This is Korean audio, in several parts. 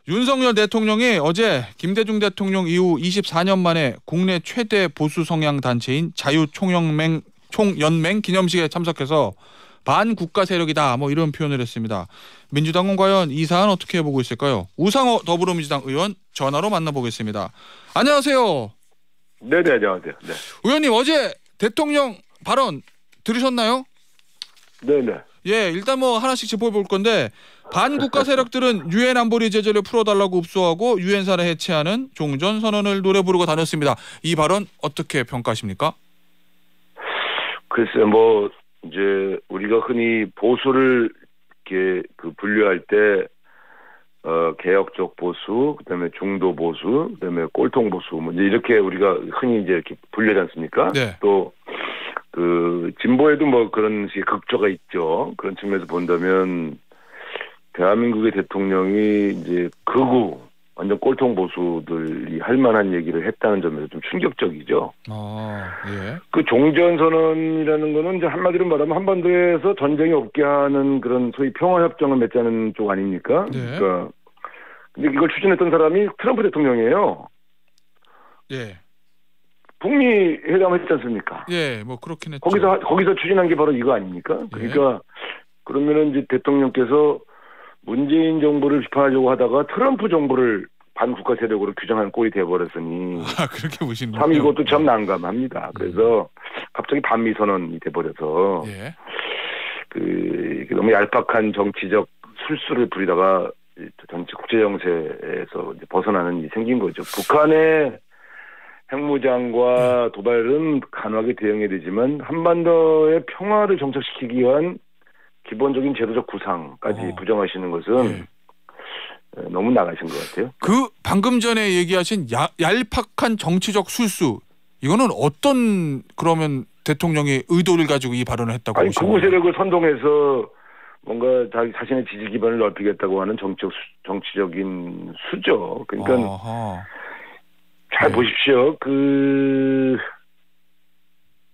윤석열 대통령이 어제 김대중 대통령 이후 24년 만에 국내 최대 보수 성향 단체인 자유총연맹 기념식에 참석해서 반국가 세력이다 뭐 이런 표현을 했습니다. 민주당은 과연 이 사안 어떻게 보고 있을까요? 우상호 더불어민주당 의원 전화로 만나보겠습니다. 안녕하세요. 네네, 안녕하세요. 네. 의원님 어제 대통령 발언 들으셨나요? 네네. 예, 일단 뭐 하나씩 짚어볼 건데 반국가 세력들은 유엔 안보리 제재를 풀어달라고 읍소하고 유엔사를 해체하는 종전 선언을 노래 부르고 다녔습니다. 이 발언 어떻게 평가하십니까? 글쎄, 뭐 이제 우리가 흔히 보수를 이렇게 분류할 때 개혁적 보수, 그다음에 중도 보수, 그다음에 꼴통 보수, 뭐 이제 이렇게 우리가 흔히 이제 이렇게 분류하지 않습니까? 네. 또 진보에도 뭐 그런 식의 극조가 있죠. 그런 측면에서 본다면 대한민국의 대통령이 이제 극우 완전 꼴통 보수들이 할 만한 얘기를 했다는 점에서 좀 충격적이죠. 예. 그 종전선언이라는 거는 이제 한마디로 말하면 한반도에서 전쟁이 없게 하는 그런 소위 평화협정을 맺자는 쪽 아닙니까? 네. 그러니까 근데 이걸 추진했던 사람이 트럼프 대통령이에요. 예. 북미 회담을 했지 않습니까? 예, 뭐 그렇긴 했죠. 거기서 추진한 게 바로 이거 아닙니까? 그러니까 그러면은 이제 대통령께서 문재인 정부를 비판하려고 하다가 트럼프 정부를 반국가 세력으로 규정한 꼴이 돼버렸으니 그렇게 보시는군요. 참 이것도 참 난감합니다. 그래서 갑자기 반미 선언이 돼버려서 예. 너무 얄팍한 정치적 술수를 부리다가 정치 국제 정세에서 이제 벗어나는 일이 생긴 거죠. 북한의 핵무장과 도발은 간화하게 대응해야 되지만 한반도의 평화를 정착시키기 위한 기본적인 제도적 구상까지 부정하시는 것은 너무 나가신 것 같아요. 그 방금 전에 얘기하신 얄팍한 정치적 술수, 이거는 어떤 그러면 대통령의 의도를 가지고 이 발언을 했다고 보시나요? 극우 세력을 선동해서 뭔가 자신의 지지 기반을 넓히겠다고 하는 정치적인 수죠. 그러니까 잘 보십시오.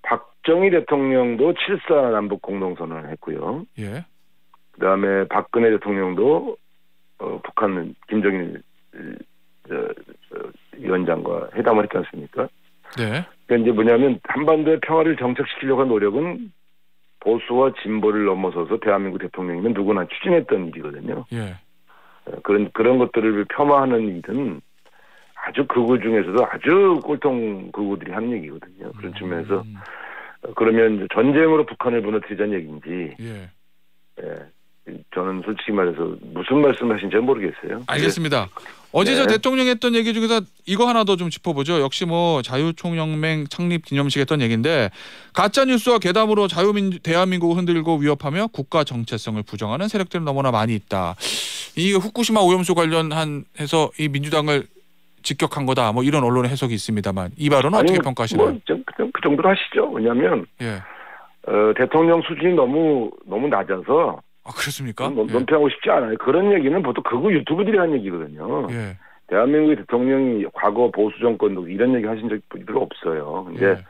박정희 대통령도 7.4 남북 공동선언을 했고요. 예. 그다음에 박근혜 대통령도 북한 김정일 위원장과 회담을 했지 않습니까? 네. 그러니까 이제 뭐냐면 한반도의 평화를 정착시키려고 한 노력은 보수와 진보를 넘어서서 대한민국 대통령이면 누구나 추진했던 일이거든요. 예. 그런 것들을 폄하하는 일은 아주 극우 중에서도 아주 꼴통 극우들이 하는 얘기거든요. 그런 측면에서 그러면 전쟁으로 북한을 무너뜨리자는 얘기인지, 저는 솔직히 말해서 무슨 말씀하신지 모르겠어요. 알겠습니다. 어제 저 대통령이 했던 얘기 중에서 이거 하나 더 좀 짚어보죠. 역시 뭐 자유총연맹 창립 기념식 했던 얘기인데 가짜 뉴스와 괴담으로 대한민국을 흔들고 위협하며 국가 정체성을 부정하는 세력들은 너무나 많이 있다. 이 후쿠시마 오염수 관련해서 이 민주당을 직격한 거다. 뭐 이런 언론의 해석이 있습니다만 이 발언은 어떻게 평가하시나요? 그 정도로 하시죠. 왜냐하면 대통령 수준이 너무 낮아서. 그렇습니까? 논평하고 싶지 않아요. 그런 얘기는 보통 극우 유튜브들이 한 얘기거든요. 대한민국의 대통령이 과거 보수 정권도 이런 얘기 하신 적이 별로 없어요. 근데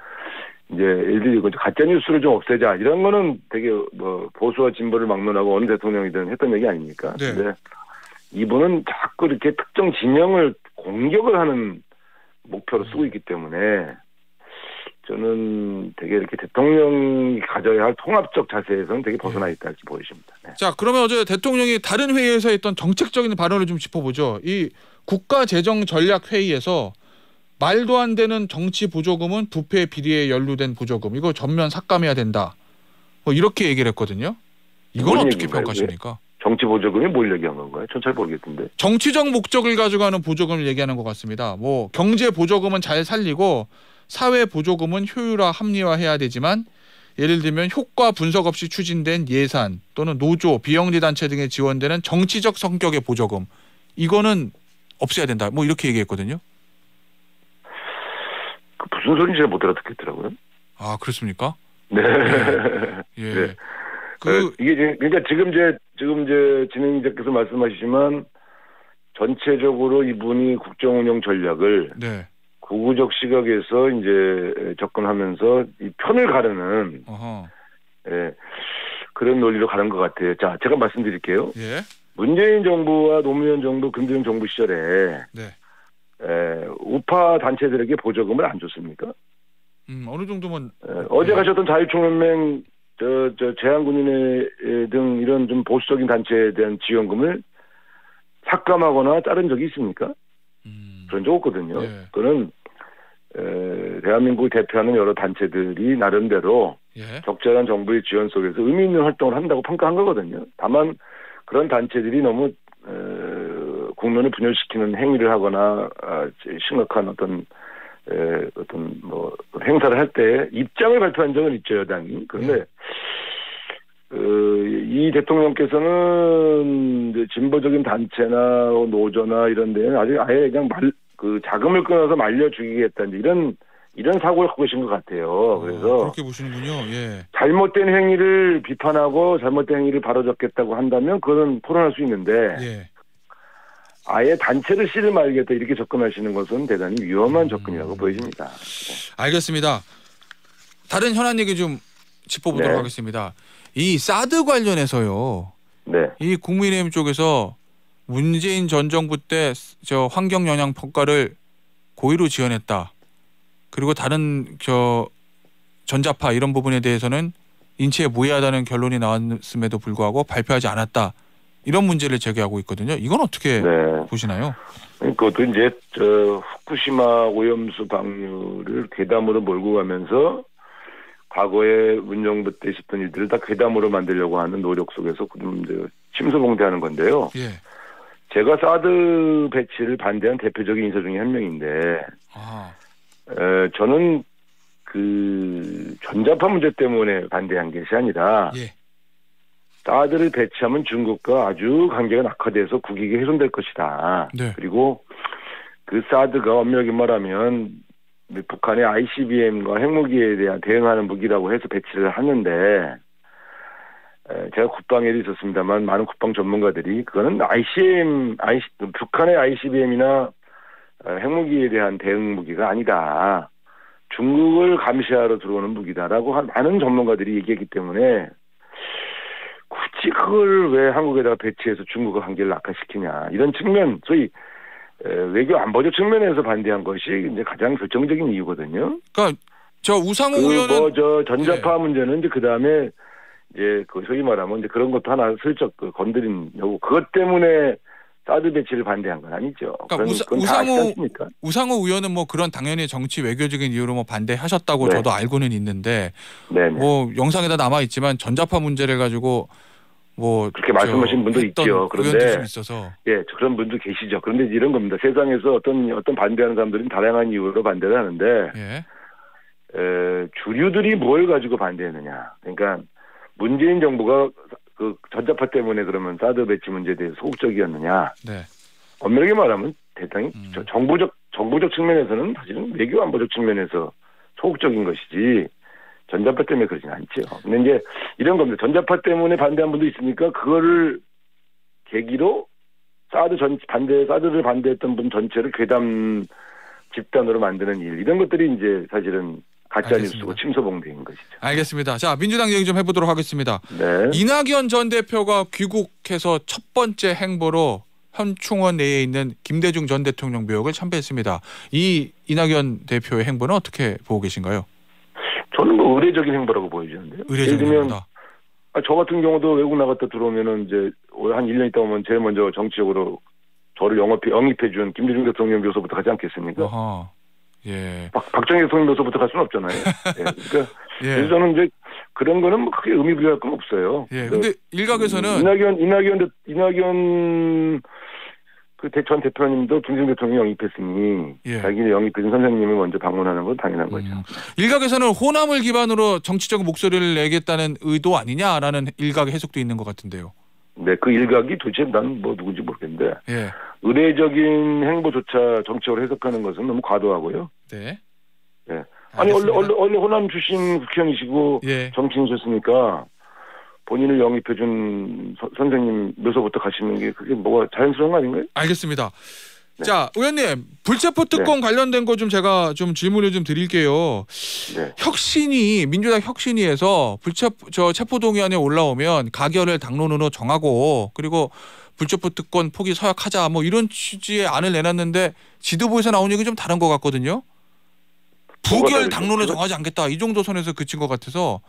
이제 예를 들어 가짜 뉴스를 좀 없애자 이런 거는 되게 뭐 보수와 진보를 막론하고 어느 대통령이든 했던 얘기 아닙니까? 근데 이분은 자꾸 이렇게 특정 진영을 공격을 하는 목표로 쓰고 있기 때문에 저는 되게 이렇게 대통령이 가져야 할 통합적 자세에서는 되게 벗어나 있다 이렇게 보여집니다. 네. 자, 그러면 어제 대통령이 다른 회의에서 했던 정책적인 발언을 좀 짚어보죠. 이 국가재정전략회의에서 말도 안 되는 정치 보조금은 부패 비리에 연루된 보조금, 이거 전면 삭감해야 된다. 뭐 이렇게 얘기를 했거든요. 이건 어떻게 평가하십니까? 정치 보조금이 뭘 얘기한 건가요? 전 잘 모르겠던데. 정치적 목적을 가지고 하는 보조금을 얘기하는 것 같습니다. 뭐 경제 보조금은 잘 살리고 사회 보조금은 효율화 합리화해야 되지만 예를 들면 효과 분석 없이 추진된 예산 또는 노조, 비영리 단체 등에 지원되는 정치적 성격의 보조금, 이거는 없애야 된다. 뭐 이렇게 얘기했거든요. 무슨 소리인지 못 알아듣겠더라고요. 아, 그렇습니까? 네. 예. 네. 이게 그러니까 지금 이제 진행자께서 말씀하시지만 전체적으로 이분이 국정 운영 전략을 극우적 시각에서 이제 접근하면서 이 편을 가르는 그런 논리로 가는 것 같아요. 자, 제가 말씀드릴게요. 문재인 정부와 노무현 정부, 김대중 정부 시절에 네. 우파 단체들에게 보조금을 안 줬습니까? 어느 정도면 어제 가셨던 자유총연맹 제한군인회 등 이런 좀 보수적인 단체에 대한 지원금을 삭감하거나 자른 적이 있습니까? 그런 적 없거든요. 예. 그는 대한민국을 대표하는 여러 단체들이 나름대로 예. 적절한 정부의 지원 속에서 의미 있는 활동을 한다고 평가한 거거든요. 다만 그런 단체들이 너무 국론을 분열시키는 행위를 하거나 심각한 어떤 뭐 행사를 할 때 입장을 발표한 적은 있죠, 여당이. 그런데 이 대통령께서는 이제 진보적인 단체나 노조나 이런 데는 아예 그냥 자금을 끊어서 말려 죽이겠다 이런 사고를 갖고 계신 것 같아요. 그래서 그렇게 보시는군요. 예. 잘못된 행위를 비판하고 잘못된 행위를 바로잡겠다고 한다면 그거는 토론할 수 있는데 예. 아예 단체를 씨를 말겠다 이렇게 접근하시는 것은 대단히 위험한 접근이라고 보여집니다. 알겠습니다. 다른 현안 얘기 좀 짚어보도록 네. 하겠습니다. 이 사드 관련해서요. 네. 이 국민의힘 쪽에서 문재인 전 정부 때 저 환경 영향 평가를 고의로 지연했다. 그리고 다른 전자파 이런 부분에 대해서는 인체에 무해하다는 결론이 나왔음에도 불구하고 발표하지 않았다. 이런 문제를 제기하고 있거든요. 이건 어떻게 보시나요? 그것도 이제 후쿠시마 오염수 방류를 괴담으로 몰고 가면서 과거에 문정부 때 있었던 일들을 다 괴담으로 만들려고 하는 노력 속에서 좀 침소봉대하는 건데요. 예. 제가 사드 배치를 반대한 대표적인 인사 중에 한 명인데 저는 그 전자파 문제 때문에 반대한 것이 아니라 사드를 배치하면 중국과 아주 관계가 낙화돼서 국익이 훼손될 것이다. 네. 그리고 그 사드가 엄밀하게 말하면 북한의 ICBM과 핵무기에 대한 대응하는 무기라고 해서 배치를 하는데 제가 국방에도 있었습니다만 많은 국방 전문가들이 그거는 북한의 ICBM이나 핵무기에 대한 대응 무기가 아니다. 중국을 감시하러 들어오는 무기다라고 많은 전문가들이 얘기했기 때문에 굳이 그걸 왜 한국에다가 배치해서 중국과 관계를 악화시키냐 이런 측면, 소위 외교 안보적 측면에서 반대한 것이 이제 가장 결정적인 이유거든요. 그러니까 저 우상호 의원은 전자파 문제는 이제 그 다음에 이제 그 소위 말하면 이제 그런 것도 하나 슬쩍 건드린 여부 그것 때문에 사드 배치를 반대한 건 아니죠. 그러니까 우상호 의원은 뭐 그런 당연히 정치 외교적인 이유로 뭐 반대하셨다고 저도 알고는 있는데 뭐 영상에다 남아 있지만 전자파 문제를 가지고 뭐 그렇게 말씀하신 분도 있죠. 그런데 좀 있어서 그런 분도 계시죠. 그런데 이런 겁니다. 세상에서 어떤 반대하는 사람들은 다양한 이유로 반대를 하는데 주류들이 뭘 가지고 반대했느냐. 그러니까 문재인 정부가 그 전자파 때문에 그러면 사드 배치 문제에 대해서 소극적이었느냐. 엄밀하게 말하면 대단히 정부적 측면에서는 사실은 외교 안보적 측면에서 소극적인 것이지 전자파 때문에 그러진 않죠. 근데 이제 이런 겁니다. 전자파 때문에 반대한 분도 있으니까 그거를 계기로 사드를 반대했던 분 전체를 괴담 집단으로 만드는 일 이런 것들이 이제 사실은 가짜뉴스고 침소봉대인 것이죠. 알겠습니다. 자, 민주당 얘기 좀 해보도록 하겠습니다. 이낙연 전 대표가 귀국해서 첫 번째 행보로 현충원 내에 있는 김대중 전 대통령 묘역을 참배했습니다. 이 이낙연 대표의 행보는 어떻게 보고 계신가요? 저는 뭐 의례적인 행보라고 보여지는데요. 의례적인 행보다. 저 같은 경우도 외국 나갔다 들어오면은 이제 한 1년 있다 오면 제일 먼저 정치적으로 저를 영입해준 김대중 대통령 묘소부터 가지 않겠습니까? 박정희 대통령 묘소부터 갈 수는 없잖아요. 그러니까 그래서 저는 이제 그런 거는 뭐 크게 의미 부여할 건 없어요. 근데 일각에서는 이낙연 그 전 대표님도 김대중 대통령 영입했으니 자기를 영입해준 선생님을 먼저 방문하는 건 당연한 거죠. 일각에서는 호남을 기반으로 정치적 목소리를 내겠다는 의도 아니냐라는 일각의 해석도 있는 것 같은데요. 네, 그 일각이 도대체 난 뭐 누군지 모르겠는데 의례적인 행보조차 정치적으로 해석하는 것은 너무 과도하고요. 아니 원래 호남 출신 국회의원이시고 정치인이셨으니까 본인을 영입해준 선생님 묘소부터 가시는 게 그게 뭐가 자연스러운 거 아닌가요? 알겠습니다. 네. 자, 의원님, 불체포 특권 관련된 거 좀 제가 좀 질문을 좀 드릴게요. 네. 혁신이 민주당 혁신위에서 체포동의안에 올라오면 가결을 당론으로 정하고 그리고 불체포 특권 포기 서약하자 뭐 이런 취지의 안을 내놨는데 지도부에서 나온 얘기 좀 다른 것 같거든요. 부결 당론을 정하지 않겠다 이 정도 선에서 그친 것 같아서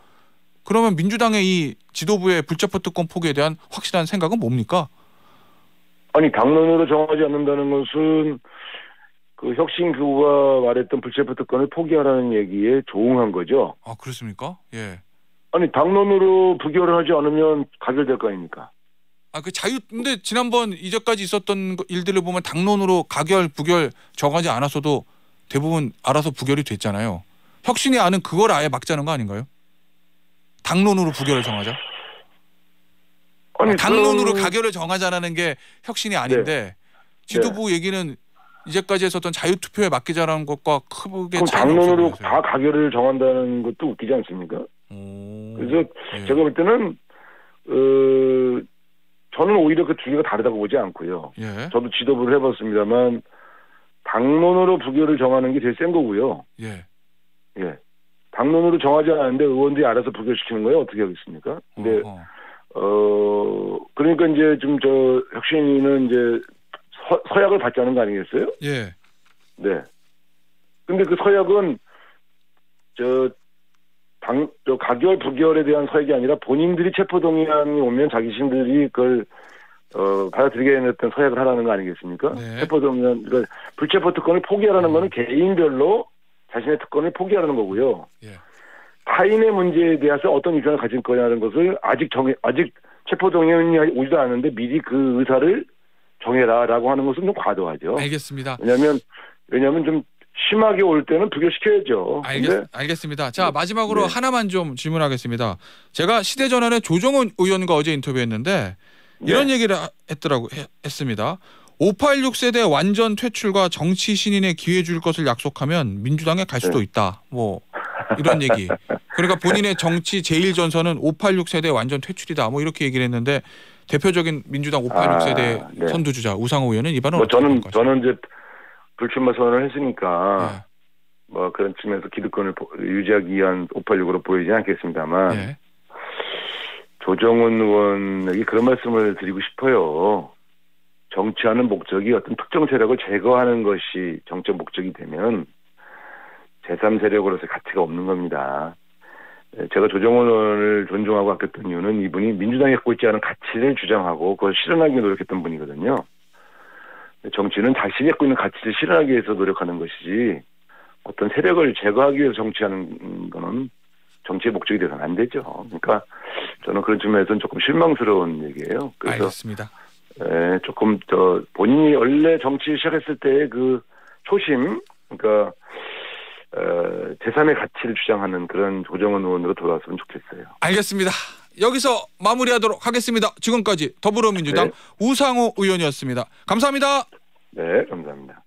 그러면 민주당의 이 지도부의 불체포 특권 포기에 대한 확실한 생각은 뭡니까? 아니 당론으로 정하지 않는다는 것은 그 혁신교구가 말했던 불체포 특권을 포기하라는 얘기에 조응한 거죠. 아 그렇습니까? 예. 아니 당론으로 부결을 하지 않으면 가결될 거 아닙니까? 아 그 근데 지난번 이제까지 있었던 일들을 보면 당론으로 가결 부결 정하지 않았어도 대부분 알아서 부결이 됐잖아요. 혁신이 아는 그걸 아예 막자는 거 아닌가요? 당론으로 부결을 정하자. 아니, 당론으로 가결을 정하자라는 게 혁신이 아닌데 지도부 얘기는 이제까지 했었던 자유투표에 맡기자라는 것과 크게 차이가 당론으로 다 가결을 정한다는 것도 웃기지 않습니까? 그래서 제가 볼 때는 저는 오히려 그 두 개가 다르다고 보지 않고요. 저도 지도부를 해봤습니다만 당론으로 부결을 정하는 게 제일 센 거고요. 예. 당론으로 정하지 않았는데 의원들이 알아서 부결시키는 거예요. 어떻게 하겠습니까? 근데 그러니까 이제 좀 혁신위는 이제 서약을 받자는 거 아니겠어요? 예. 네. 근데 그 서약은 가결 부결에 대한 서약이 아니라 본인들이 체포동의안이 오면 자기신들이 그걸 받아들이겠다는 서약을 하라는 거 아니겠습니까? 네. 체포동의안, 그러니까 불체포 특권을 포기하라는 거는 개인별로 자신의 특권을 포기하라는 거고요. 타인의 문제에 대해서 어떤 입장을 가질 거냐는 것을 아직 체포동의안이 오지도 않았는데 미리 그 의사를 정해라라고 하는 것은 좀 과도하죠. 알겠습니다. 왜냐하면 좀 심하게 올 때는 부결시켜야죠. 알겠습니다. 자 마지막으로 하나만 좀 질문하겠습니다. 제가 시대전환의 조정훈 의원과 어제 인터뷰했는데 이런 얘기를 했습니다. 586 세대 완전 퇴출과 정치 신인의 기회 줄 것을 약속하면 민주당에 갈 수도 있다. 뭐 이런 얘기. 그러니까 본인의 정치 제1전선은 586 세대 완전 퇴출이다. 뭐 이렇게 얘기를 했는데 대표적인 민주당 586 세대 선두주자 우상호 의원은 이 발언을 어떻게 볼까요? 저는 이제 불출마 선언을 했으니까 뭐 그런 측면에서 기득권을 유지하기 위한 586으로 보이지 않겠습니다만 조정훈 의원에게 그런 말씀을 드리고 싶어요. 정치하는 목적이 어떤 특정 세력을 제거하는 것이 정책 목적이 되면 제3세력으로서 가치가 없는 겁니다. 제가 조정훈 의원을 존중하고 아꼈던 이유는 이분이 민주당이 갖고 있지 않은 가치를 주장하고 그걸 실현하기 위해 노력했던 분이거든요. 정치는 자신이 갖고 있는 가치를 실현하기 위해서 노력하는 것이지 어떤 세력을 제거하기 위해서 정치하는 거는 정치의 목적이 되서는 안 되죠. 그러니까 저는 그런 측면에서는 조금 실망스러운 얘기예요. 그래서 알겠습니다. 조금 본인이 원래 정치 시작했을 때의 그 초심, 그러니까 제3의 가치를 주장하는 그런 조정훈 의원으로 돌아왔으면 좋겠어요. 알겠습니다. 여기서 마무리하도록 하겠습니다. 지금까지 더불어민주당 우상호 의원이었습니다. 감사합니다. 네, 감사합니다.